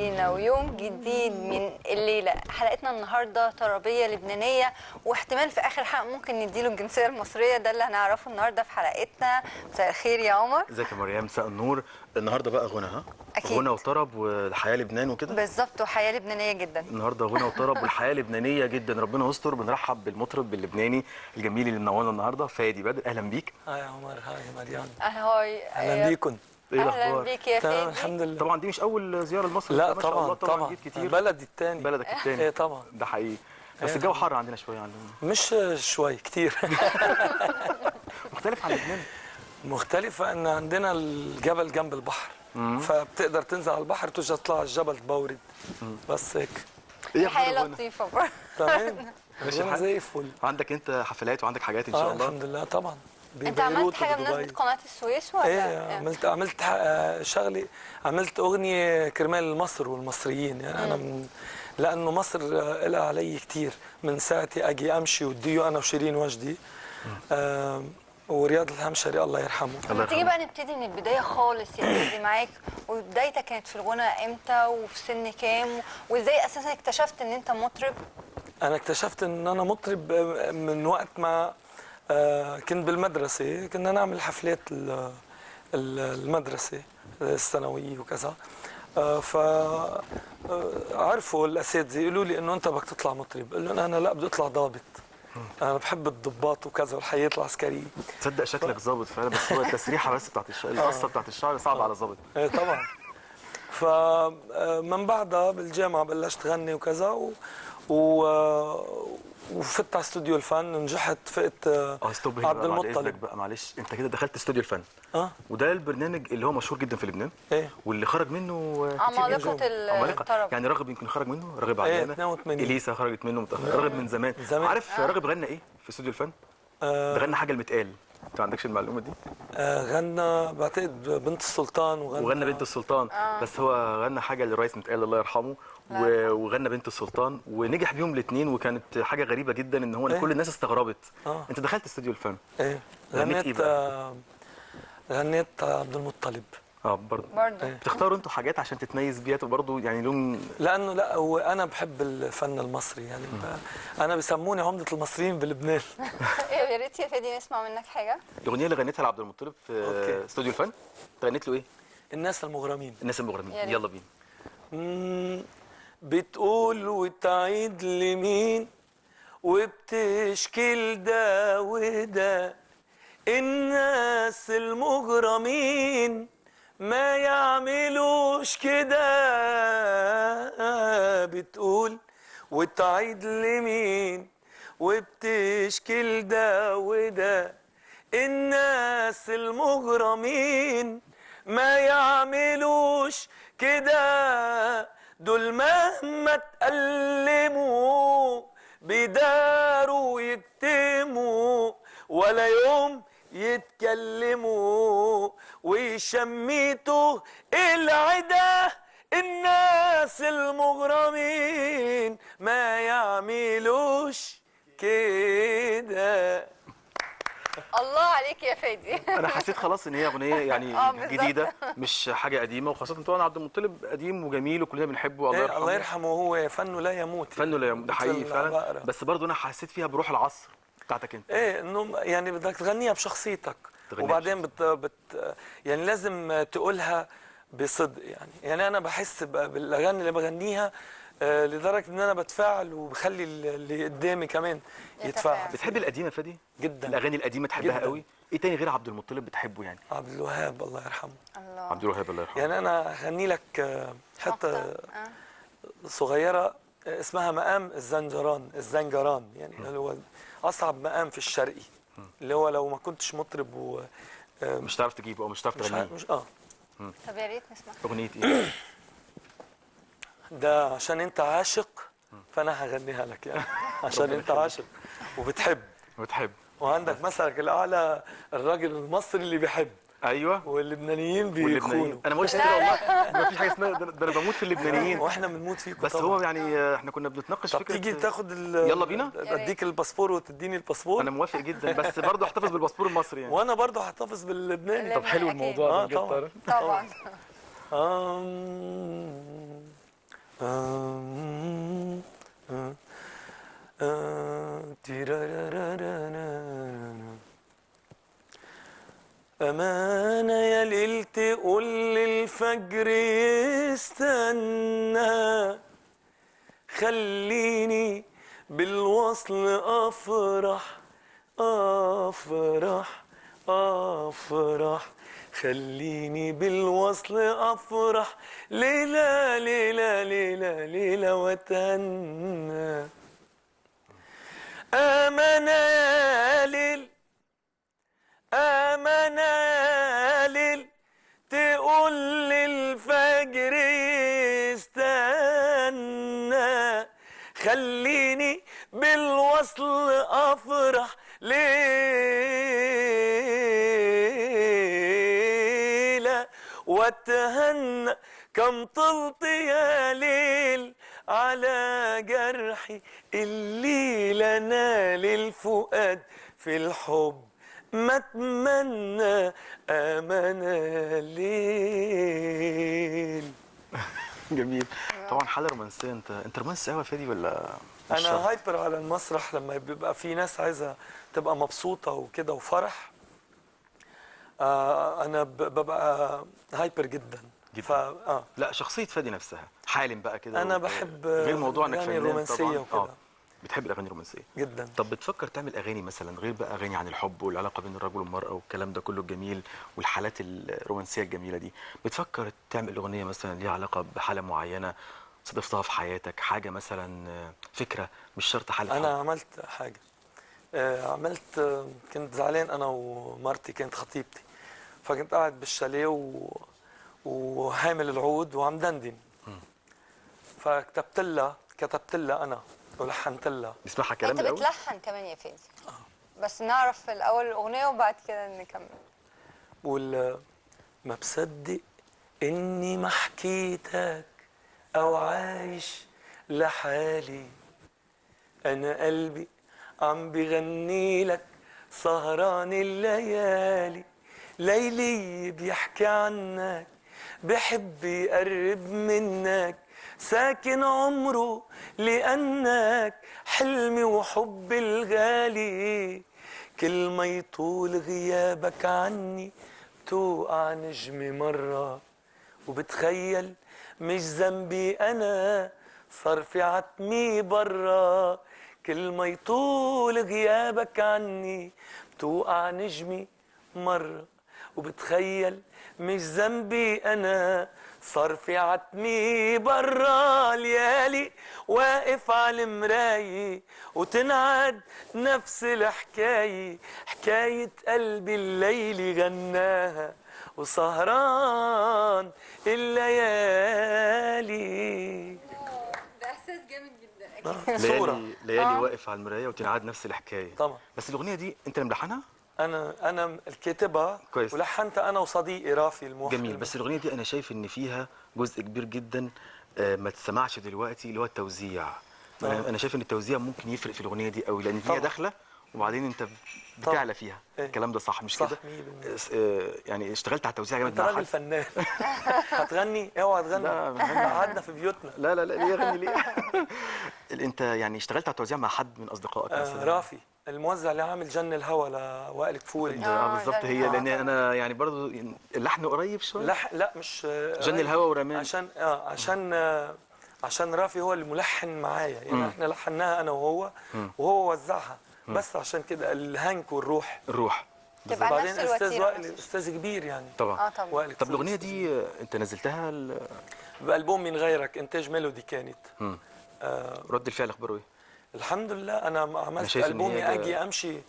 مشاهدينا ويوم جديد من الليلة. حلقتنا النهاردة طربية لبنانية، واحتمال في آخر حلقة ممكن نديله الجنسية المصرية. ده اللي هنعرفه النهاردة في حلقتنا. مساء الخير يا عمر. ازيك يا مريم؟ مساء النور. النهارده بقى غنى، ها؟ أكيد. غنى وطرب والحياة لبنان وكده. بالظبط، وحياة لبنانية جدا. النهارده غنى وطرب والحياة لبنانية جدا، ربنا يستر. بنرحب بالمطرب اللبناني الجميل اللي منورنا النهارده، فادي بدر. اهلا بيك. هاي يا عمر، هاي مريم. هاي. اهلا بيكم. ايه اهلا الاخبار؟ بيك يا تمام فادي. الحمد لله. طبعا دي مش اول زيارة لمصر. لا ما شاء الله طبعا جيت كتير. بلدي الثاني. بلدك الثاني. ايه طبعا. ده حقيقي. بس إيه الجو طبعاً. حر عندنا شويه عندنا. مش شوي كتير. مختلف عن لبنان. مختلفة ان عندنا الجبل جنب البحر، فبتقدر تنزل على البحر ترجع تطلع على الجبل تبورد. بس هيك. ايه الحياة أخبار غنى؟ لطيفة برضه. تمام. ماشي غنى الحال؟ زي الفل. عندك انت حفلات وعندك حاجات ان شاء الله. الحمد لله طبعا. انت عملت ببيروت حاجة وبدبي. بمناسبة قناة السويس ولا؟ ايه عملت شغلي، عملت اغنيه كرمال مصر والمصريين. يعني انا لانه مصر لها علي كثير من ساعتي اجي امشي وديو انا وشيرين وجدي ورياض الهمشري الله يرحمه. الله تيجي يرحمه. بقى نبتدي من البداية خالص يا فادي معاك. وبدايتك كانت في الغنى امتى وفي سن كام؟ وازاي اساسا اكتشفت ان انت مطرب؟ انا اكتشفت ان انا مطرب من وقت ما كنت بالمدرسه، كنا نعمل حفلات المدرسه الثانويه وكذا. ف عرفوا الاساتذه يقولوا لي انه انت بدك تطلع مطرب. قال لهم انا لا، بدي اطلع ضابط. انا بحب الضباط وكذا والحياه العسكريه. تصدق شكلك ظابط فعلا، بس هو التسريحه بس بتاعت القصه بتاعت الشعر صعبه على الظابط. ايه طبعا. فمن بعدها بالجامعه بلشت غني وكذا وفت على استوديو الفن، نجحت، فقت ستوب عبد هنا بعد اذنك المطلب. بقى، معلش. انت كده دخلت استوديو الفن. وده وده البرنامج اللي هو مشهور جدا في لبنان. ايه واللي خرج منه كتير عمالقة جداً. الطرب. يعني راغب يمكن خرج منه، راغب ايه عدنانة. 82. اليسا خرجت منه متاخر. راغب من زمان. عارف راغب غنى ايه في استوديو الفن؟ ده غنى حاجه المتقال. انت ما عندكش المعلومه دي؟ غنى بعتقد بنت السلطان وغنى بنت السلطان. بس هو غنى حاجه للرئيس متقال الله يرحمه. وغنى بنت السلطان ونجح بيهم الاثنين. وكانت حاجه غريبه جدا ان هو كل الناس استغربت. انت دخلت استوديو الفن. ايه غنيت ايه غنيت عبد المطلب. برضه برضه بتختاروا انتوا حاجات عشان تتميز بيها برضه، يعني لون. لانه لا، هو انا بحب الفن المصري. يعني انا بسموني عمدة المصريين بلبنان. يا ريت يا فادي نسمع منك حاجة. الاغنيه اللي غنيتها لعبد المطلب في استوديو الفن، انت غنيت له ايه؟ الناس المغرمين. الناس المغرمين. يلا بينا. بتقول وتعيد لمين وبتشكي لده وده، الناس المغرمين ما يعملوش كده. بتقول وتعيد لمين وبتشكي لده وده، الناس المغرمين ما يعملوش كده. دول مهما تألموا بيداروا يكتموا، ولا يوم يتكلموا ويشميتوا العدا. الناس المغرمين ما يعملوش كده. الله عليك يا فادي. انا حسيت خلاص ان هي اغنيه يعني جديده، مش حاجه قديمه. وخاصه طبعا عبد المطلب قديم وجميل وكلنا بنحبه. الله يرحمه. الله يرحمه. هو فنه لا يموت. فنه لا يموت، ده حقيقي فعلا. بس برضه انا حسيت فيها بروح العصر بتاعتك انت. انه يعني بدك تغنيها بشخصيتك، وبعدين يعني لازم تقولها بصدق. يعني انا بحس بالاغاني اللي بغنيها لدرجه ان انا بتفاعل وبخلي اللي قدامي كمان يتفاعل. بتحب القديمه فادي؟ جدا. الاغاني القديمه تحبها قوي. ايه تاني غير عبد المطلب بتحبه يعني؟ عبد الوهاب الله يرحمه. عبد الوهاب الله يرحمه. يعني انا اغني لك حتى صغيره اسمها مقام الزنجران. يعني هو اصعب مقام في الشرقي، اللي هو لو ما كنتش مطرب مش تعرف تجيبه او مش تعرف تغنيه. طب يا ريت نسمع. اغنيه ايه؟ ده عشان انت عاشق فانا هغنيها لك. يعني عشان انت عاشق وبتحب وعندك مثلك الاعلى الراجل المصري اللي بيحب. ايوه. واللبنانيين بيخونوا. انا ما قلتش كده والله. ما فيش حاجه اسمها ده انا بموت في اللبنانيين. واحنا بنموت فيكم بس طبعا. هو يعني احنا كنا بنتناقش فكره. تيجي تاخد يلا بينا. اديك الباسبور وتديني الباسبور. انا موافق جدا، بس برضه احتفظ بالباسبور المصري يعني. وانا برضه هحتفظ باللبناني. طب حلو الموضوع ده. طبعا. أمانة يا ليل تقول للفجر يستنى، خليني بالوصل أفرح أفرح أفرح، خليني بالوصل أفرح، ليلة ليلة ليلة ليلة وتهنى. أمانة يا ليل أمانة يا ليل تقول للفجر يستنى، خليني بالوصل أفرح، ليلة واتهنى. كم طلت يا ليل على جرحي، الليلة نال الفؤاد في الحب ما اتمنى. أمانة ليل. جميل. طبعا حاله رومانسيه. انت رومانسي قوي يا فادي ولا مش شرط؟ أنا هايبر على المسرح لما بيبقى في ناس عايزة تبقى مبسوطة وكده وفرح. أنا ببقى هايبر جدا. لا، شخصيه فادي نفسها حالم بقى كده. أنا بحب غير موضوع انك الأغاني فنان الرومانسية طبعا. وكده. بتحب الاغاني الرومانسيه جدا. طب بتفكر تعمل اغاني مثلا غير بقى اغاني عن الحب والعلاقه بين الرجل والمراه والكلام ده كله الجميل والحالات الرومانسيه الجميله دي؟ بتفكر تعمل اغنيه مثلا ليها علاقه بحاله معينه صادفتها في حياتك، حاجه مثلا فكره، مش شرط حاله أنا حب؟ عملت حاجة. كنت زعلان أنا ومرتي، كانت خطيبتي، فكنت قاعد بالشاليه وحامل العود وعم دندن، كتبت لها أنا ولحنت لها. نسمعها كلام انت الاول. بتلحن كمان يا فادي؟ بس نعرف الاول الاغنيه وبعد كده نكمل. بقول ما بصدق إني ما حكيتك أو عايش لحالي، أنا قلبي عم بغني لك سهران الليالي، ليلي بيحكي عنك بحب يقرب منك، ساكن عمره لأنك حلمي وحبي الغالي، كل ما يطول غيابك عني بتوقع نجمي مرة، وبتخيل مش ذنبي أنا صار في عتمي برا، كل ما يطول غيابك عني بتوقع نجمي مرة، وبتخيل مش ذنبي أنا صار في عتمي برا، ليالي واقف على المراية وتنعاد نفس الحكاية، حكاية قلبي الليلي غناها وسهران الليالي. ده احساس جامد جدا اكيد. ليالي واقف على المرايه وتنعاد نفس الحكايه. طبعا. بس الاغنيه دي انت اللي ملحنها؟ انا الكاتبها كويس. ولحنتها انا وصديقي رافي الموحد. جميل. بس الاغنيه دي انا شايف ان فيها جزء كبير جدا ما تسمعش دلوقتي، اللي هو التوزيع. انا شايف ان التوزيع ممكن يفرق في الاغنيه دي قوي، لان هي داخله وبعدين انت بتعلى فيها. الكلام ده صح مش كده؟ يعني اشتغلت على التوزيع جامد مع حد. انت راجل فنان. هتغني؟ اوعى تغني. قعدنا في بيوتنا. لا ليه اغني ليه؟ انت يعني اشتغلت على التوزيع مع حد من اصدقائك مثلا؟ رافي الموزع اللي عامل جن الهوى لوائل كفوري. بالظبط. هي لان انا يعني برضو اللحن قريب شويه. لا مش جن الهوى ورمان. عشان رافي هو اللي ملحن معايا، يعني احنا لحناها انا وهو وهو وزعها، بس عشان كده الهنك والروح. تبقى بعدين نفس استاذ وائل استاذ كبير يعني. طبعا. طب الاغنيه دي انت نزلتها بألبوم من غيرك، انتاج ميلودي كانت. رد الفعل اخباره ايه؟ الحمد لله. انا عملت ألبومي اجي امشي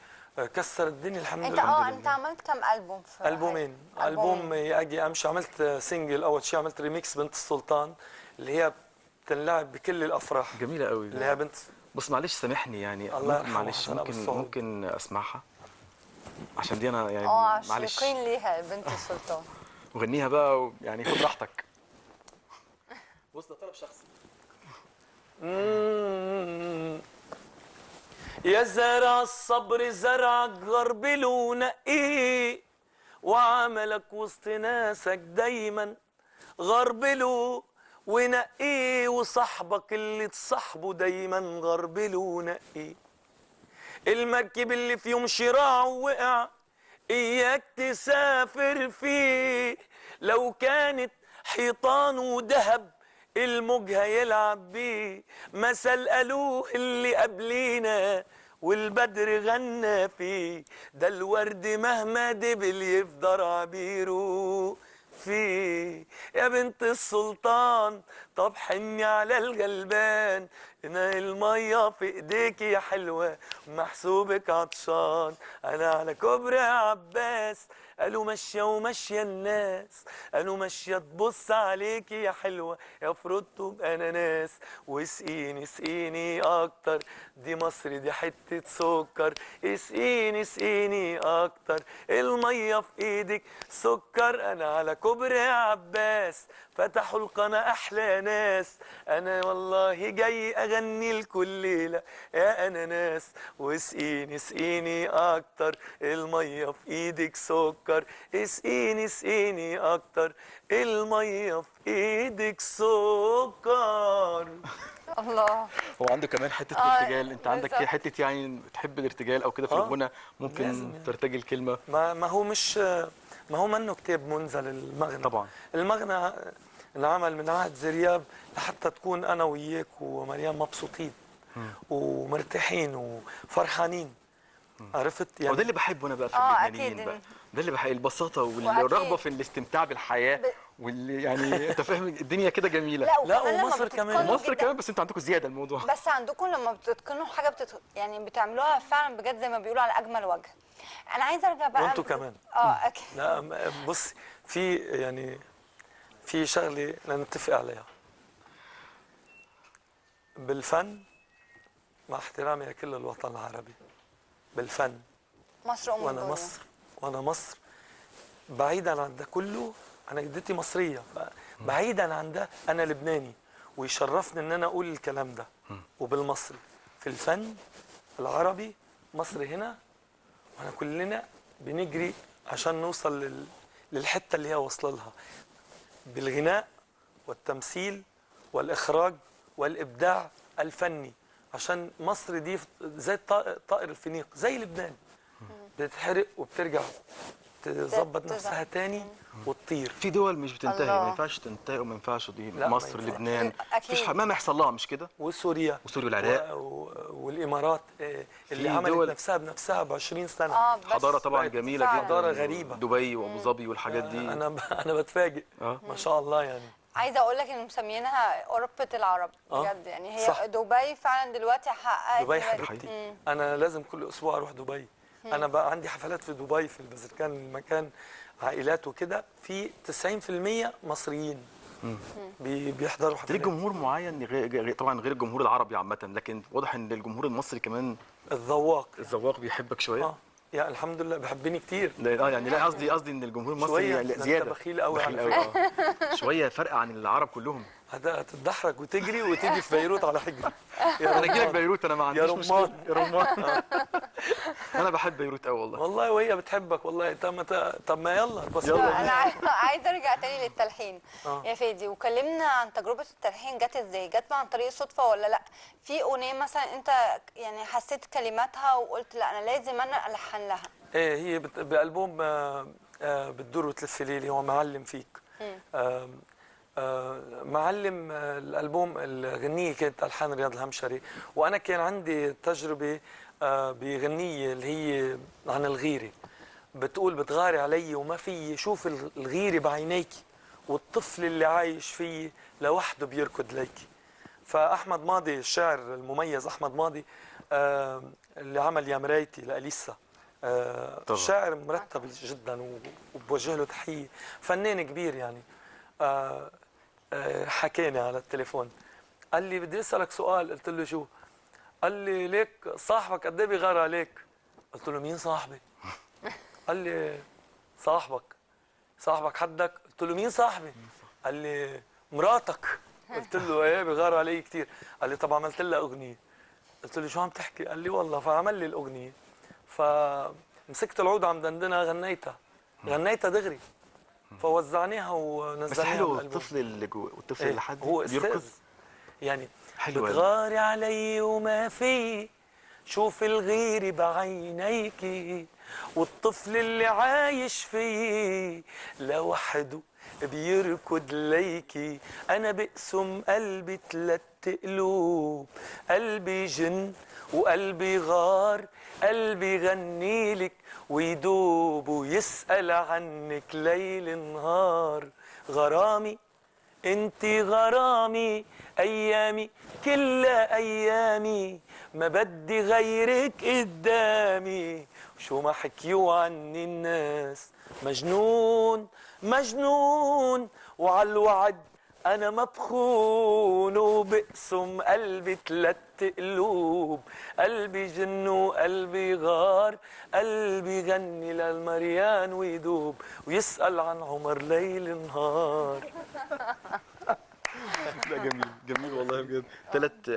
كسر الدنيا الحمد لله. انت عملت كم ألبوم؟ في ألبومين. ألبوم اجي امشي عملت سنجل، اول شيء عملت ريميكس بنت السلطان اللي هي بتنلعب بكل الافراح. جميله قوي اللي هي بنت. بص معلش سامحني يعني، معلش ممكن اسمعها عشان دي انا يعني معلش. عاشقين ليها بنت السلطان. وغنيها بقى يعني خد راحتك. بص ده طلب شخصي. يا زرع الصبر زرعك غربل ونقيه، وعملك وسط ناسك دايما غربله، ونقيه، وصاحبك اللي تصاحبه دايما غربله ونقيه. المركب اللي في يوم شراعه وقع اياك تسافر فيه، لو كانت حيطان وذهب الموج هيلعب بيه. مثل قالوه اللي قبلينا والبدر غنى فيه، ده الورد مهما دبل يفضل عبيره فيه. يا بنت السلطان طب حني على الغلبان، هنا المية في ايديك يا حلوة محسوبك عطشان. انا على كوبري عباس قالوا ماشية وماشية الناس، قالوا ماشية تبص عليكي يا حلوة يا فروتو بأناناس. واسقيني اسقيني اكتر، دي مصر دي حتة سكر. اسقيني اسقيني اكتر، المية في ايدك سكر. انا على كوبري عباس فتحوا القناة احلى ناس، انا والله جاي اغني لكل ليلة يا اناناس. واسقيني اسقيني اكتر، المية في ايدك سكر. اسقيني اسقيني اكتر، المية في ايدك سكر. الله. هو عنده كمان حته آه، الارتجال، انت عندك بالظبط. حته يعني تحب الارتجال او كده في الغنى، لازم ممكن يعني. ترتجل كلمه. ما هو مش، ما هو منه كتاب منزل المغنى. طبعا. المغنى انعمل من عهد زرياب لحتى تكون انا وياك ومريم مبسوطين ومرتاحين وفرحانين. عرفت هو يعني؟ ده اللي بحبه انا بقى في اكيد. اللبنانيين بقى، ده اللي بحب البساطه والرغبه وأكيد. في الاستمتاع بالحياه، واللي يعني انت فاهم الدنيا كده جميله. لا لا، وكمان لما ومصر كمان. بتتقنوا ومصر جدا. كمان، بس انتوا عندكم زياده الموضوع. بس عندكم لما بتتقنوا حاجه يعني بتعملوها فعلا بجد زي ما بيقولوا على اجمل وجه. انا عايزه ارجع بقى وانتوا كمان. اكيد. لا بص، في يعني في شغله نتفق عليها بالفن، مع احترامي لكل الوطن العربي. بالفن مصر ام وانا الدنيا. مصر، وانا مصر بعيدا عن ده كله. انا جدتي مصريه، بعيدا عن ده انا لبناني، ويشرفني ان انا اقول الكلام ده وبالمصري في الفن العربي. مصر هنا، واحنا كلنا بنجري عشان نوصل للحته اللي هي واصله لها بالغناء والتمثيل والاخراج والابداع الفني. عشان مصر دي زي طائر الفينيق، زي لبنان، بتتحرق وبترجع تظبط نفسها تاني وتطير. في دول مش بتنتهي، الله. ما ينفعش تنتهي وما ينفعش دي، لا، ما مصر، ينفعش. لبنان، أكيد. مفيش مهما يحصل لها مش كده. وسوريا وسوريا والعراق. والامارات اللي عملت دول. نفسها بنفسها ب 20 سنه. بس حضاره طبعا بقت جميله فعلا. جدا. حضارة غريبة. دبي وابو ظبي والحاجات دي. انا بتفاجئ. ما شاء الله يعني. عايزه اقول لك ان مسمينها اوروبا العرب بجد. يعني هي صح. دبي فعلا دلوقتي حققت دبي دلوقتي. حبيبتي، انا لازم كل اسبوع اروح دبي. انا بقى عندي حفلات في دبي في البزركان، المكان عائلات وكده، في 90% مصريين بيحضروا ليه حفلات. جمهور معين طبعا غير الجمهور العربي عامه، لكن واضح ان الجمهور المصري كمان الذواق. الذواق بيحبك شويه. يا الحمد لله بحبني كتير. يعني لا، قصدي ان الجمهور المصري شوية، يعني ده أنت زياده. بخيل قوي بخيل على قوي شويه فرق عن العرب كلهم. هتتدحرج وتجري وتيجي في بيروت على حجري. انا اجي لك بيروت، انا ما عنديش رمان. مشكله. يا رمان. انا بحب بيروت قوي والله. والله وهي بتحبك والله. طب ما يلا بس. يلا. انا عايزه ارجع تاني للتلحين يا فادي، وكلمنا عن تجربه التلحين. جت ازاي؟ جت عن طريق الصدفه ولا لا؟ في اغنيه مثلا انت يعني حسيت كلماتها وقلت لا انا لازم انا الحن لها؟ ايه، هي بألبوم بتدور وتلف ليلي، هو معلم فيك. معلم الألبوم، الغنية كانت ألحان رياض الهمشري، وأنا كان عندي تجربة بغنية اللي هي عن الغيرة. بتقول بتغاري علي وما في شوف الغيرة بعينيكي، والطفل اللي عايش فيه لوحده بيركض ليكي. فأحمد ماضي الشاعر المميز أحمد ماضي اللي عمل يا مرايتي لأليسا، شاعر مرتب جدا وبوجه له تحية، فنان كبير يعني. حكينا على التليفون، قال لي بدي اسالك سؤال. قلت له شو؟ قال لي ليك صاحبك قد ايه بيغار عليك؟ قلت له مين صاحبي؟ قال لي صاحبك حدك؟ قلت له مين صاحبي؟ قال لي مراتك. قلت له ايه بيغار علي كثير. قال لي طب عملت لها اغنيه. قلت له شو عم تحكي؟ قال لي والله. فعمل لي الاغنيه، فمسكت العود عم دندنها، غنيتها دغري. فوزعناها بس ونزلناها حلو بالألبوم. الطفل اللي جوه والطفل إيه، اللي حد هو بيركض. استاذ يعني. حلو أوي. بتغاري علي وما في، شوف الغير بعينيكي، والطفل اللي عايش فيه لوحده بيركض ليكي. انا بقسم قلبي 3 قلوب، قلبي جن وقلبي غار، قلبي يغنيلك ويدوب ويسأل عنك ليل نهار. غرامي انتي غرامي، ايامي كلها ايامي، ما بدي غيرك قدامي. شو ما حكيوا عني الناس، مجنون مجنون، وعالوعد انا ما بخون، وبقسم قلبي 3 قلوب، قلبي جن وقلبي غار، قلبي يغني للمريان ويدوب ويسأل عن عمر ليل نهار. لا جميل جميل والله بجد.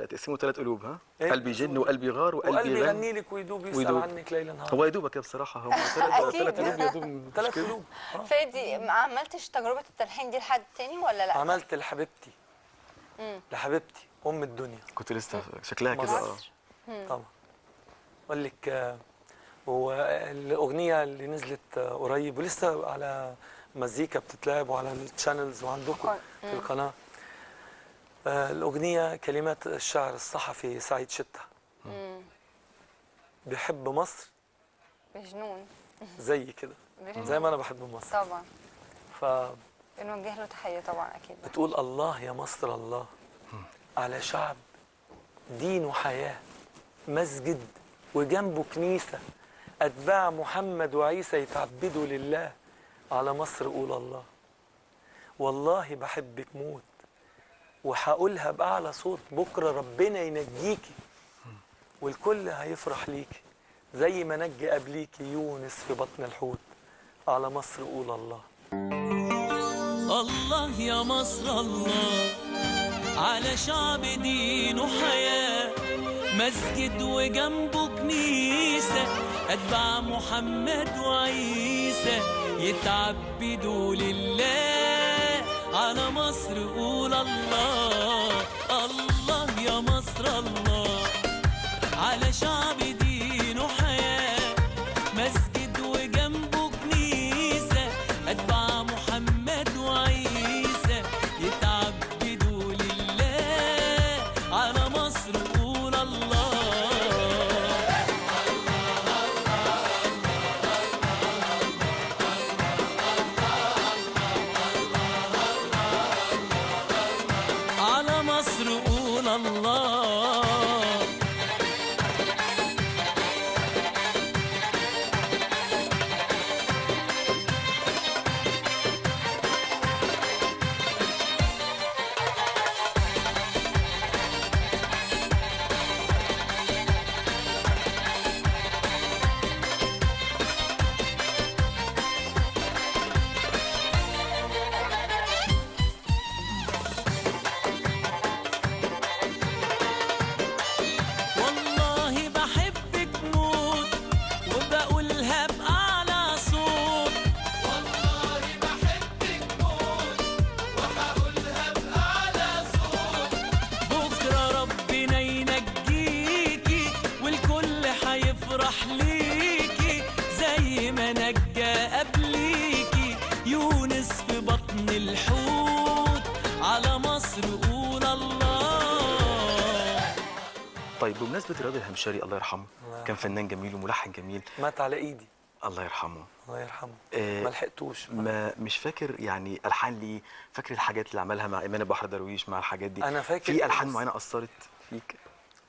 تقسموا 3 قلوب، ها؟ إيه؟ قلبي جن وقلبي غار وقلبي وقلبي يغني يغني لك ويدوب يسأل ويدوب. عنك ليل نهار. هو يدوبك كده بصراحه، هم أكيد. 3 قلوب يدوب مش 3 كده؟ قلوب. فادي، ما عملتش تجربة التلحين دي لحد تاني ولا لا؟ عملت لحبيبتي، لحبيبتي ام الدنيا كنت لسه شكلها كده مصر. طبعا. اقول لك، هو الاغنيه اللي نزلت قريب ولسه على مزيكا بتتلعب وعلى الشانلز وعندكم في القناه. الاغنيه كلمات الشاعر الصحفي سعيد شتة. بحب مصر بجنون. زي كده، زي ما انا بحب مصر. طبعا. ف بنوجه له تحية طبعا أكيد. بتقول الله يا مصر الله، على شعب دين وحياة، مسجد وجنبه كنيسة، أتباع محمد وعيسى يتعبدوا لله، على مصر قول الله. والله بحبك موت، وهقولها بأعلى صوت، بكرة ربنا ينجيكي والكل هيفرح ليكي، زي ما نجي قبليكي يونس في بطن الحوت، على مصر قول الله. الله يا مصر الله، على شعب دين وحياة، مسجد وجنبه كنيسة، أتباع محمد وعيسى يتعبدوا لله، على مصر قول الله. الله يا مصر الله، على شعب دين وحياة، مسجد وجنبه كنيسة، أتباع محمد وعيسى يتعبدوا لله، على مصر قول الله. على مصر قول الله. والله بحبك موت، وبقولها بأعلى صوت. والله بحبك موت، وهقولها بأعلى صوت. بكرة ربنا ينجيكي والكل هيفرح ليكي، زي ما نجى قبليكي يونس في بطن الحوت، على مصر قول الله. طيب بمناسبه رياض الهمشري الله يرحمه، كان فنان جميل وملحن جميل. مات على إيدي، الله يرحمه. الله يرحمه. آه، ما لحقتوش. مش فاكر يعني الحان ليه، فاكر الحاجات اللي عملها مع ايمان بحر درويش، مع الحاجات دي أنا فاكر في الحان بس- معينه اثرت فيك؟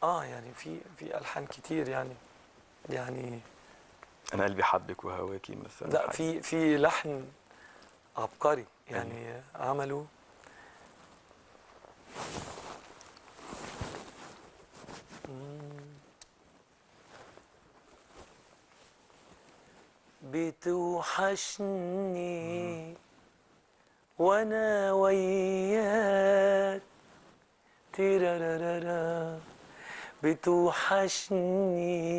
يعني في ألحان كتير يعني انا قلبي حبك وهواكي مثلا. لا، حاجة. في لحن عبقري يعني عمله. بتوحشني وانا وياك، تيرارارا، بتوحشني،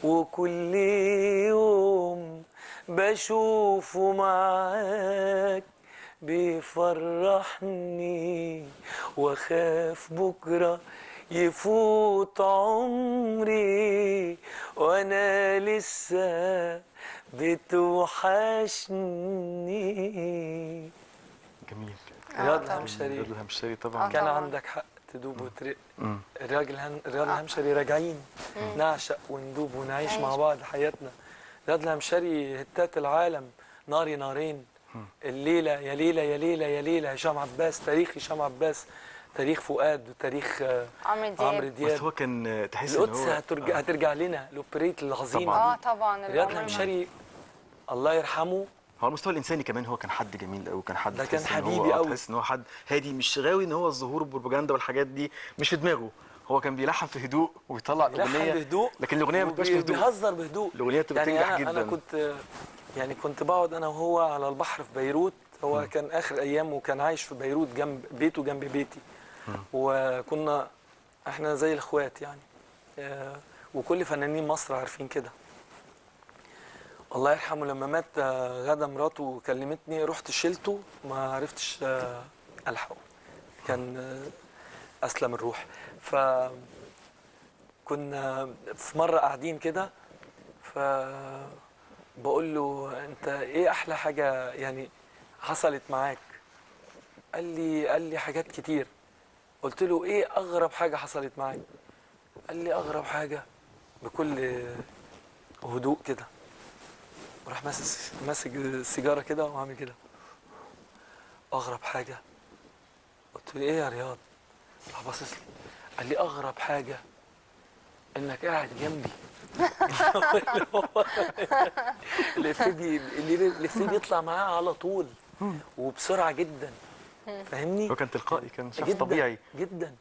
وكل يوم بشوفه معاك بيفرحني، واخاف بكره يفوت عمري وانا لسه بتوحشني. جميل. رياض الهمشري. رياض الهمشري طبعا. كان طبعاً. عندك حق تدوب وترق. رياض الهمشري راجعين نعشق وندوب ونعيش مع بعض حياتنا. رياض الهمشري هتات العالم، ناري نارين، الليلة يا ليلة يا ليلة يا ليلة، هشام عباس، تاريخ هشام عباس، تاريخ فؤاد وتاريخ عمرو دياب. بس هو كان تحس ان القدس هو هترجع لنا الأوبريت العظيم. طبعاً. طبعا رياض الهمشري الله يرحمه. هو على المستوى الانساني كمان هو كان حد جميل قوي، كان حد ده كان تحس إن هو- حبيبي قوي. تحس ان هو حد هادي، مش غاوي ان هو الظهور والبروباجندا والحاجات دي مش في دماغه. هو كان بيلحن في هدوء ويطلع بيلحن اغنيه بهدوء، لكن الاغنيه ما بتبقاش في هدوء، بيهزر بهدوء. الاغنيه بتبقى يعني بتنجح أنا جدا. كنت بقعد انا وهو على البحر في بيروت. هو كان اخر ايامه وكان عايش في بيروت جنب بيته جنب بيتي. وكنا احنا زي الاخوات يعني. وكل فنانين مصر عارفين كده. الله يرحمه لما مات غدا مراته كلمتني، رحت شلته ما عرفتش الحقه، كان اسلم الروح. فكنا في مره قاعدين كده، فبقول له انت ايه احلى حاجه يعني حصلت معاك؟ قال لي حاجات كتير. قلت له ايه اغرب حاجه حصلت معاك؟ قال لي اغرب حاجه، بكل هدوء كده وراح ماسك السيجاره كده وعامل كده، اغرب حاجه. قلت له ايه يا رياض؟ راح باصص لي قال لي اغرب حاجه انك قاعد جنبي. الإفيه بيطلع معاه على طول وبسرعه جدا، فاهمني؟ هو كان تلقائي، كان شخص جداً طبيعي جدا.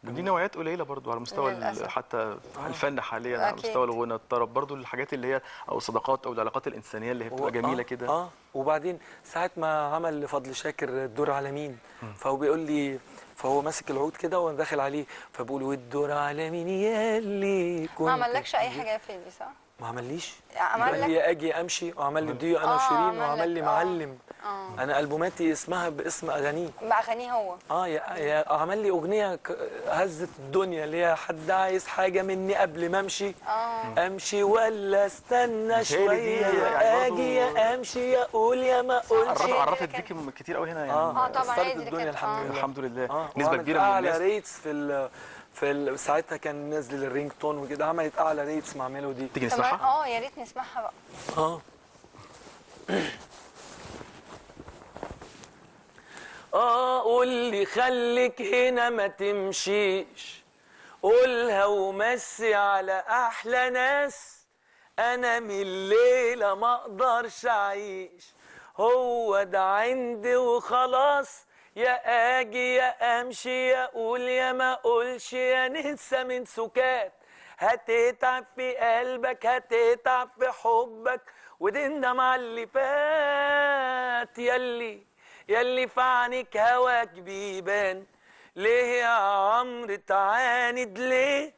ودي نوعيات قليله برضو على مستوى للأسف. حتى الفن حاليا، على أكيد. مستوى الغنى، الطرب، برضو الحاجات اللي هي او الصداقات او العلاقات الانسانيه اللي هي بتبقى جميله كده. وبعدين ساعه ما عمل لفضل شاكر الدور على مين، فهو بيقول لي، فهو ماسك العود كده وانا داخل عليه فبقول والدور على مين يا اللي كنت. ما عملكش اي حاجه يا فادي صح؟ ما عمليش. عمل قال لك لي اجي امشي، وعمل لي ديو انا وشيرين، عمل وعمل لي لك، معلم. انا البوماتي اسمها باسم اغانيه. باغانيه هو. عمل لي اغنيه هزت الدنيا اللي هي حد عايز حاجه مني قبل ما امشي. امشي ولا استنى شويه، اجي يا امشي يا اقول يا ما اقولش. عرفت بيك كتير قوي هنا يعني. طبعا استرد هي دي الدنيا الحمد لله. الحمد لله. نسبه وعملت كبيره من اعلى الناس. ريتس ساعتها كان نازل الرينج تون وكده، عملت اعلى ريتس مع ميلودي. تيجي نسمعها؟ يا ريت نسمعها بقى. قول لي خليك هنا ما تمشيش، قولها ومسي على احلى ناس، انا من الليله ما اقدرش اعيش، هو ده عندي وخلاص، يا اجي يا امشي يا اقول يا ما اقولش، يا ننسى من سكات، هتتعب في قلبك هتتعب في حبك وتندم على اللي فات، يلي في عينيك هواك بيبان، ليه يا عمرو تعاند ليه؟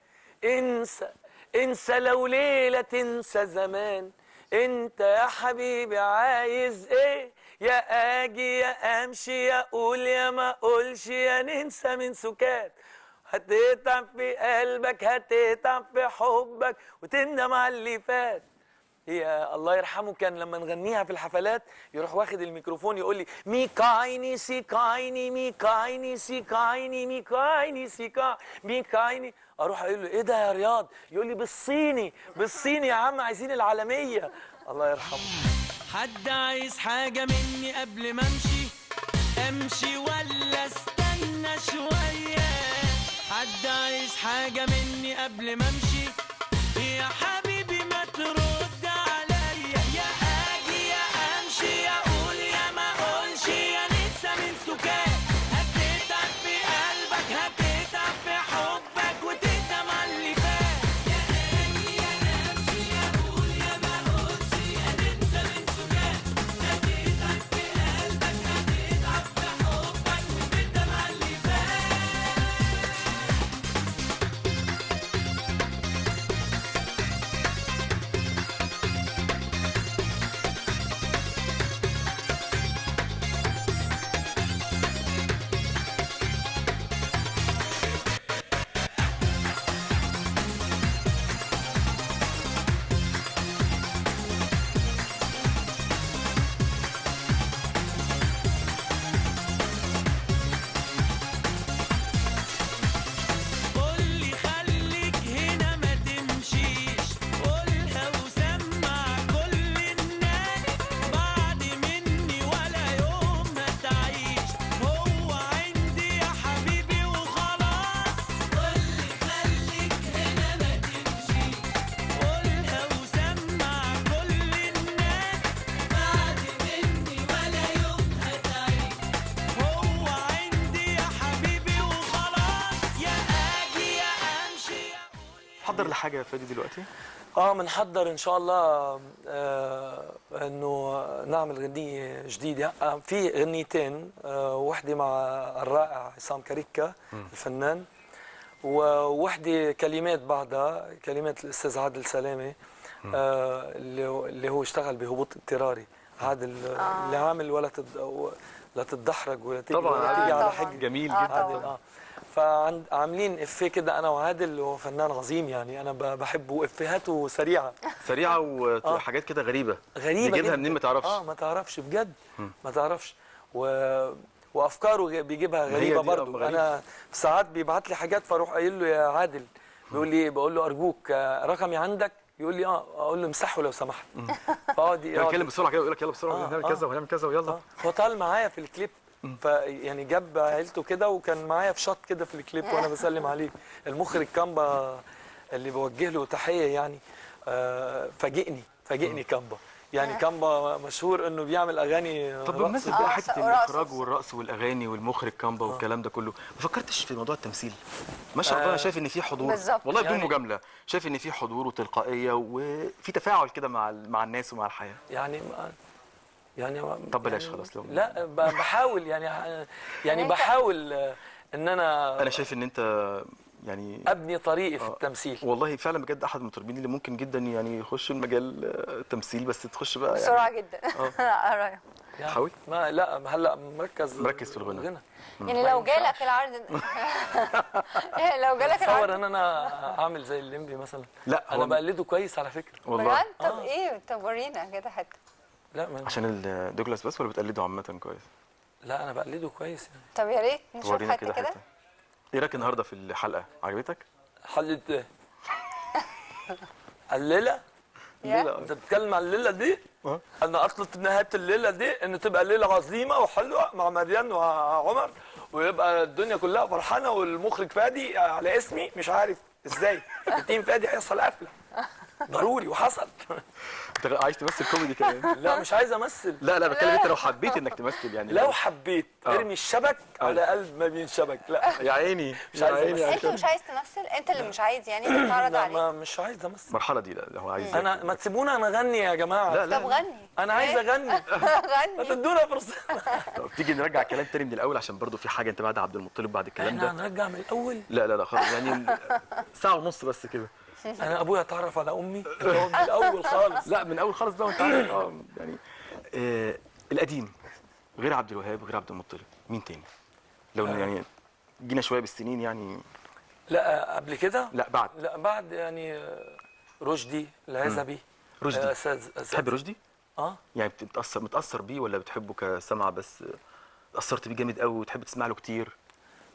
انسى لو ليلة تنسى زمان، انت يا حبيبي عايز ايه؟ يا اجي يا امشي يا اقول يا ما اقولش، يا ننسى من سكات، هتتعب في قلبك هتتعب في حبك وتندم على اللي فات. يا الله يرحمه كان لما نغنيها في الحفلات يروح واخد الميكروفون يقول لي ميكايني سيكايني ميكايني سيكايني ميكايني ميكايني، اروح اقول له ايه ده يا رياض؟ يقول لي بالصيني يا عم، عايزين العالميه. الله يرحمه. حد عايز حاجه مني قبل ما امشي ولا استنى شويه؟ حد عايز حاجه مني قبل ما امشي؟ يا حبيبي ما ترد عليا، يا اجي يا امشي يا اقول يا ما اقولش، يا ننسى من سكات، هتتعب في قلبك هتتعب في حبك وتندم على اللي فات، يا اجي يا امشي يا اقول يا ما اقولش، يا ننسى من سكات، هتتعب في قلبك هتتعب في حبك وتندم على اللي فات. حضر لحاجه يا فادي دلوقتي؟ بنحضر ان شاء الله انه نعمل غنية جديدة. في غنيتين، وحدة مع الرائع عصام كاريكا الفنان، ووحدة كلمات بعدها كلمات الاستاذ عادل سلامة، اللي هو اشتغل بهبوط اضطراري. عادل اللي عامل لا تتدحرج ولا تيجي طبعا ولا تيجي على حق. جميل جدا. عادل فعاملين افيه كده انا وعادل، هو فنان عظيم يعني، انا بحبه، افيهاته سريعه وحاجات كده غريبه بيجيبها منين ما تعرفش. ما تعرفش بجد، ما تعرفش. وافكاره بيجيبها غريبه برضه. انا ساعات بيبعت لي حاجات فاروح قايل له يا عادل، بقول له ارجوك رقمي عندك، يقول لي اقول له امسحه لو سمحت. فاقعد يتكلم بسرعه كده ويقول لك يلا بسرعه هنعمل كذا وهنعمل كذا ويلا. هو طال معايا في الكليب، فيعني جاب عيلته كده وكان معايا في شط كده في الكليب وانا بسلم عليه. المخرج كامبا اللي بوجه له تحيه يعني، فاجئني كامبا. يعني كامبا مشهور انه بيعمل اغاني. طب بمناسبه بقى حته الاخراج والرقص والاغاني والمخرج كامبا والكلام ده كله، ما فكرتش في موضوع التمثيل؟ ما شاء الله انا شايف ان في حضور بالزبط. والله بدون مجامله، شايف ان في حضور وتلقائيه وفي تفاعل كده مع الناس ومع الحياه. يعني طب بلاش خلاص. لا بحاول يعني بحاول ان انا شايف ان انت يعني ابني طريقي في التمثيل. والله فعلا بجد احد المطربين اللي ممكن جدا يعني يخش المجال التمثيل، بس تخش بقى يعني بسرعه جدا. رايح حاول. لا هلا مركز في الغنى. يعني لو جالك العرض لو جالك العرض تصور ان انا اعمل زي الليمبي مثلا. لا انا بقلده كويس على فكره والله. طب ايه، طب ورينا كده حته. لا عشان دوجلاس بس ولا بتقلده عامه كويس؟ لا انا بقلده كويس يعني. طب يا ريت نشوف حته كده. ايه رايك النهارده في الحلقه؟ عجبتك؟ حلقه ايه؟ الليله؟ انت بتتكلم عن الليله دي؟ انا اطلب نهايه الليله دي ان تبقى ليله عظيمه وحلوه مع مريم وعمر، ويبقى الدنيا كلها فرحانه، والمخرج فادي على اسمي، مش عارف ازاي التيم فادي هيحصل قفله ضروري، وحصل. انت عايز تمثل كوميدي كمان؟ لا مش عايز امثل. لا بتكلم انت لو حبيت انك تمثل يعني. لو حبيت ارمي الشبك على قلب ما بينشبك. لا يا عيني مش عايز امثل. انت مش عايز تمثل؟ انت اللي مش عايز يعني تتعرض عليك؟ لا مش عايز امثل المرحله دي. لا هو عايز. انا ما تسيبونا انا اغني يا جماعه. لا طب غني. انا عايز اغني. ما تدونا فرصه. طب تيجي نرجع الكلام تاني من الاول، عشان برضو في حاجه انت بعد عبد المطلب بعد الكلام ده. احنا هنرجع من الاول؟ لا خلاص يعني ساعه ونص بس كده. انا ابويا اتعرف على امي من الاول خالص. لا من الاول خالص بقى، وانت عارف يعني القديم غير عبد الوهاب غير عبد المطلب، مين تاني؟ لو يعني جينا شويه بالسنين يعني. لا قبل كده؟ لا بعد يعني رشدي العزبي. رشدي تحب رشدي؟ يعني متاثر بيه ولا بتحبه كسمع بس؟ اتاثرت بيه جامد قوي وتحب تسمع له كتير؟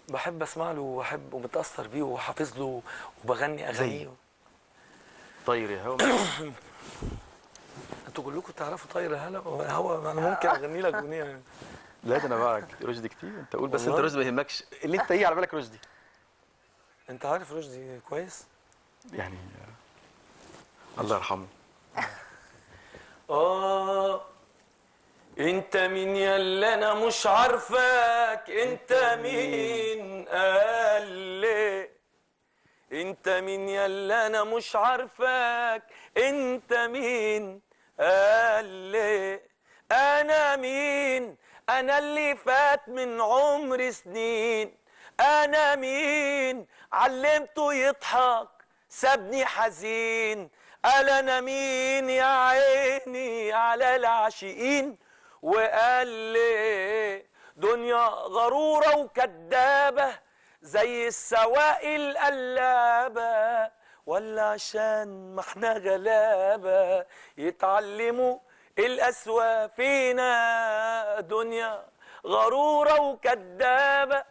بحب اسمع له وبحب ومتاثر بيه وحافظ له وبغني اغانيه. طير يا هوا. انتوا كلكم تعرفوا طير يا هوا؟ انا ممكن اغني لك اغنيه يعني. لا ده انا معاك رشدي كتير. انت قول بس. انت رشدي ما يهمكش اللي انت على بالك رشدي. انت عارف رشدي كويس يعني. الله يرحمه. انت مين يا اللي انا مش عارفك؟ انت مين قال لي؟ انت مين يا اللي انا مش عارفك؟ انت مين قال لي؟ انا مين؟ انا اللي فات من عمري سنين. انا مين؟ علمته يضحك سابني حزين. قال انا مين يا عيني على العاشقين؟ وقال لي دنيا غرورة وكدابة زي السوائل قلابة، ولا عشان ما احنا غلابة يتعلموا القسوة فينا؟ دنيا غرورة وكدابة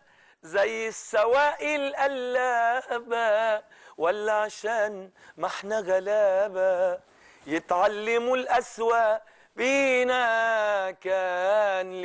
زي السوائل قلابة، ولا عشان ما احنا غلابة يتعلموا القسوة بينا؟ كان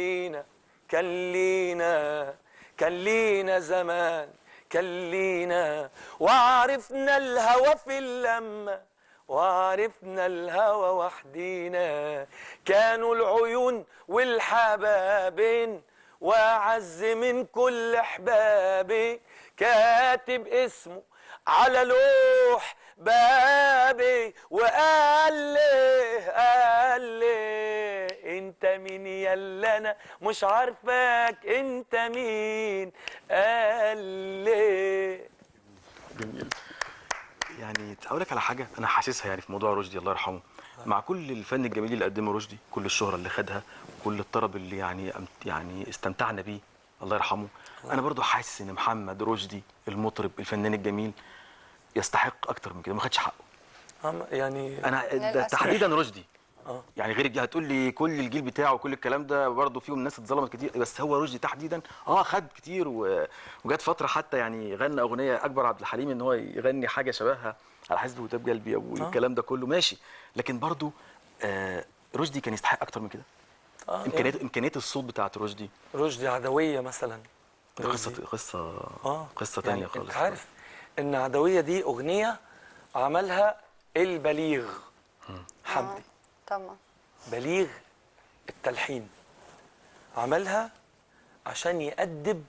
لينا زمان، كان لينا وعرفنا الهوى في اللمة، وعرفنا الهوى وحدينا. كانوا العيون والحبابين وأعز من كل احبابي، كاتب اسمه على لوح بابي وقال لي انت مين يلا انا مش عارفك انت مين قال لي. جميل. يعني اقول لك على حاجه انا حاسسها يعني في موضوع رشدي الله يرحمه، مع كل الفن الجميل اللي قدمه رشدي، كل الشهره اللي خدها، وكل الطرب اللي يعني استمتعنا بيه الله يرحمه، انا برضو حاسس ان محمد رشدي المطرب الفنان الجميل يستحق اكتر من كده، ما خدش حقه. يعني انا للأسف. تحديدا رشدي اه يعني غير هتقول لي كل الجيل بتاعه وكل الكلام ده برضه فيهم ناس اتظلمت كتير، بس هو رشدي تحديدا خد كتير وجات فتره حتى يعني غنى اغنيه اكبر عبد الحليم ان هو يغني حاجه شبهها على حسب وتاب قلبي والكلام ده كله ماشي، لكن برضه رشدي كان يستحق اكتر من كده. امكانيات الصوت بتاعت رشدي عدويه مثلا، دي قصه تانية يعني خالص. انت عارف ان عدويه دي اغنيه عملها البليغ حمدي. طبعا بليغ التلحين عملها عشان يأدب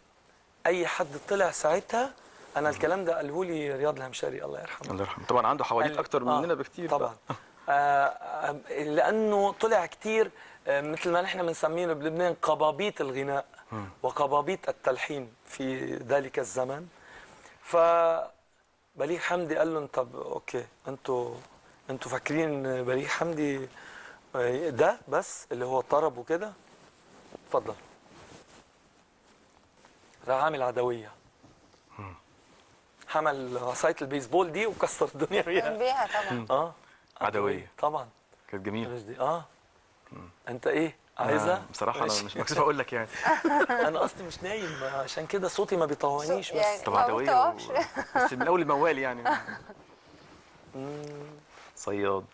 اي حد طلع ساعتها. انا الكلام ده قاله لي رياض الهمشري الله يرحمه. الله يرحمه طبعا، عنده حواليك اكتر مننا بكتير طبعا. لانه طلع كتير مثل ما نحن بنسميه بلبنان قبابيط الغناء وقبابيط التلحين في ذلك الزمن. فبليغ حمدي قال لهم طب اوكي انتوا فاكرين بليغ حمدي ده بس اللي هو طرب وكده؟ اتفضل. راح عامل عدويه، حمل عصايه البيسبول دي وكسر الدنيا بيها طبعا. عدويه طبعا كانت جميله. انت ايه عايزه؟ بصراحه انا مش مكسوف اقول لك يعني انا اصلي مش نايم عشان كده صوتي ما بيطوعنيش بس يعني طب عدويه بس من اول الموال يعني صياد.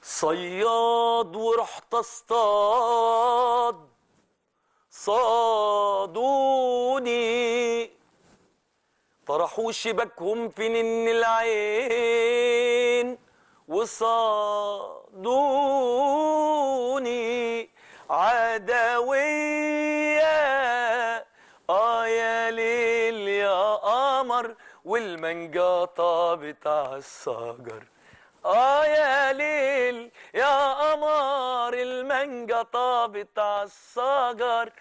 صياد ورحت اصطاد صادوني طرحوا شبكهم في نن العين وصادوني عدوية يا ليل يا قمر والمانجا طابت على الشجر. يا ليل يا قمر المانجا طابت على الشجر.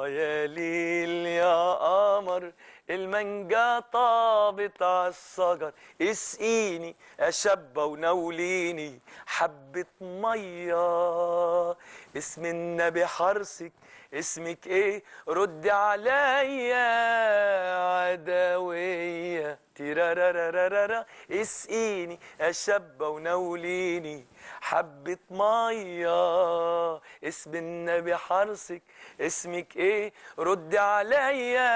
يا ليل يا قمر المانجا طابت على الشجر. اسقيني يا شابة ونوليني حبة مية. اسم النبي حرصك اسمك ايه ردي عليا عدوية تيرارارارارا. اسقيني يا شابة ونوليني حبة مية. اسم النبي حرصك اسمك ايه ردي عليا.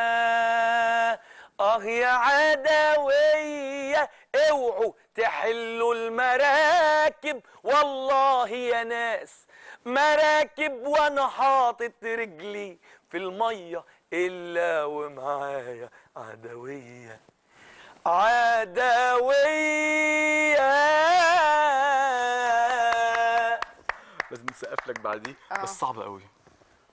يا عدوية اوعوا تحلوا المراكب والله يا ناس مراكب وانا حاطط رجلي في المية الا ومعايا عدوية. لازم نسقف لك بعديه بس صعبه قوي.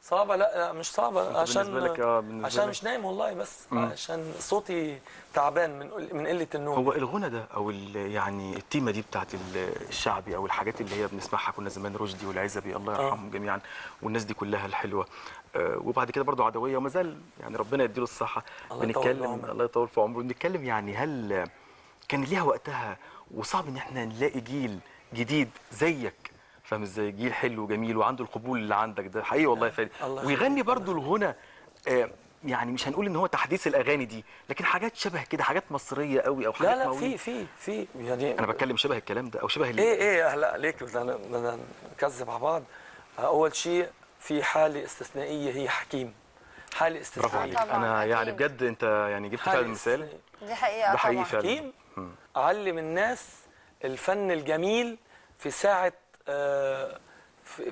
صعبة؟ لا مش صعبة عشان بالنسبه لك عشان مش نايم والله بس عشان صوتي تعبان من قلة النوم. هو الغنى ده او يعني التيمه دي بتاعت الشعبي او الحاجات اللي هي بنسمعها كنا زمان رشدي والعزبي الله يرحمهم جميعا والناس دي كلها الحلوه وبعد كده برضو عدويه وما زال يعني ربنا يديله الصحه بنتكلم الله يطول في عمره بنتكلم يعني هل كان ليها وقتها وصعب ان احنا نلاقي جيل جديد زيك فاهم ازاي جيل حلو وجميل وعنده القبول اللي عندك ده حقيقي والله يا فادي ويغني برضو الغنى يعني مش هنقول ان هو تحديث الاغاني دي لكن حاجات شبه كده حاجات مصريه قوي او حاجات لا في يعني انا بتكلم شبه الكلام ده او شبه ايه هلا عليك بدنا نكذب على بعض. اول شيء في حاله استثنائيه هي حكيم. حاله استثنائيه برافو عليك. انا يعني بجد انت يعني جبت فعلا المثال دي حقيقه. ده حقيقي فعلا حكيم علم الناس الفن الجميل في ساعه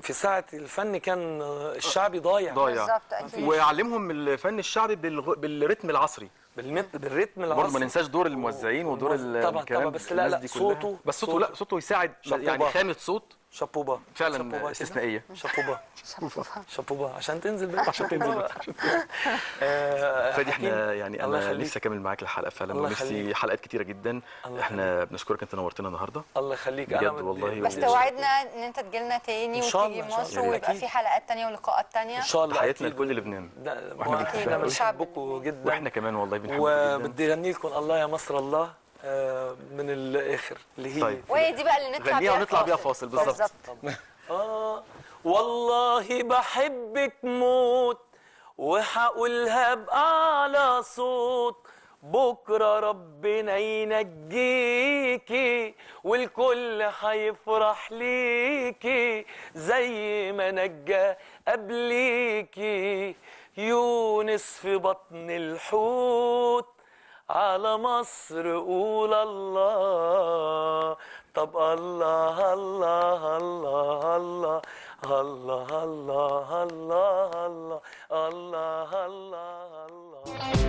في ساعة الفن كان الشعبي ضايع بالظبط اكيد ويعلمهم الفن الشعبي بالريتم العصري بالريتم العصري برضه ما ننساش دور الموزعين ودور طبعا بس لا صوته بس صوته لا صوته يساعد يعني خامة صوت شابوبا فعلا كده. استثنائيه. شابوبا شابوها. شابوبا عشان تنزل بقى عشان تنزل فادي احنا يعني الله انا يخليك. نفسي اكمل معاك الحلقه فعلا، الله ونفسي يخليك. حلقات كتيره جدا. الله احنا بنشكرك، انت نورتنا النهارده الله يخليك. بجد أنا بدي- والله. بس توعدنا ان انت تجيلنا تاني إن شاء وتيجي الله، إن شاء مصر الله. ويبقى أكيد. في حلقات تانية ولقاءات تانية. ان شاء الله تحياتنا أكيد. لكل لبنان. ده واحنا احنا بنحبك قوي. بنحبكم جدا. واحنا كمان والله بنحبك جدا. وبدي اغني لكم الله يا مصر الله من الاخر اللي هي طيب. وهي دي بقى اللي نطلع غنيها بيها ونطلع بيها فاصل بالظبط. والله بحبك موت وحقولها بأعلى صوت، بكرة ربنا ينجيكي والكل هيفرح ليكي زي ما نجى قبليكي يونس في بطن الحوت. على مصر قول الله. طب الله الله الله الله الله الله الله الله الله الله الله